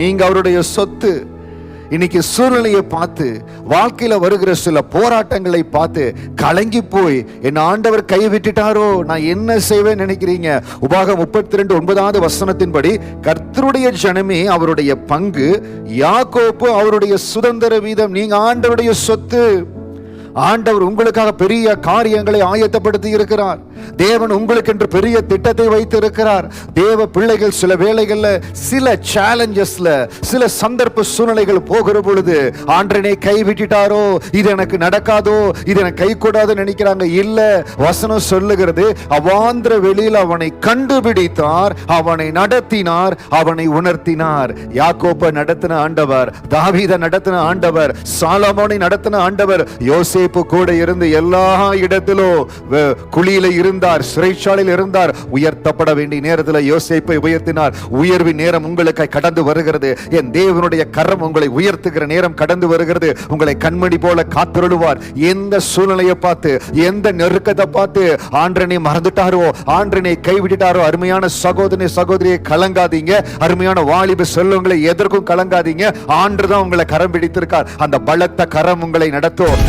நீங்க அவருடைய சொத்து. இன்னைக்கு சூழ்நிலையை பார்த்து, வாழ்க்கையில வருகிற சில போராட்டங்களை பார்த்து கலங்கி போய் என் ஆண்டவர் கைவிட்டுட்டாரோ, நான் என்ன செய்வேன் நினைக்கிறீங்க? உபாகம் 32:9 வசனத்தின்படி, கர்த்தருடைய ஜனமே அவருடைய பங்கு, யாக்கோப்பு அவருடைய சுதந்திர வீதம். நீங்க ஆண்டவருடைய சொத்து. ஆண்டவர் உங்களுக்காக பெரிய காரியங்களை ஆயத்தப்படுத்தி இருக்கிறார். தேவன் உங்களுக்கு என்று பெரிய திட்டத்தை வைத்து இருக்கிறார். தேவ பிள்ளைகள் சில வேளைகள்ல, சில சேலஞ்சஸ்ல, சில சந்தர்ப்ப சூழ்நிலைகள் போகிற பொழுது ஆண்டவனை கைவிட்டுட்டாரோ, இது எனக்கு நடக்காதோ, இது எனக்கு கை கூடாது நினைக்கிறாங்க. இல்ல, வசனம் சொல்லுகிறது, அவாந்திர வெளியில் அவனை கண்டுபிடித்தார், அவனை நடத்தினார், அவனை உணர்த்தினார். யாக்கோப்பை நடத்தின ஆண்டவர், தாவீதை நடத்தின ஆண்டவர், சாலமோனை நடத்தின ஆண்டவர், யோசேப்பு கூட இருந்து எல்லா இடத்திலும் குழியில இருந்தார், சிறைச்சாலையில் இருந்தார். உயர்த்தப்பட வேண்டிய நேரத்தில் யோசேப்பை உயர்த்தினார். உயர்வின் நேரம் உங்களுக்கு கடந்து வருகிறது. என் தேவனுடைய கரம் உங்களை உயர்த்துகிற நேரம் கடந்து வருகிறது. உங்களை கண்மணி போல காத்திருடுவார். எந்த சூழ்நிலையை பார்த்து, எந்த நெருக்கத்தை பார்த்து ஆண்டவனை மறந்துட்டாரோ, ஆண்டவனை கைவிட்டுட்டாரோ, அருமையான சகோதரி சகோதரியை கலங்காதீங்க. அருமையான வாலிப செல்வங்களை எதற்கும் கலங்காதீங்க. ஆண்டவர் தான் உங்களை கரம் பிடித்திருக்கார். அந்த பலத்த கரம் உங்களை நடத்தும்.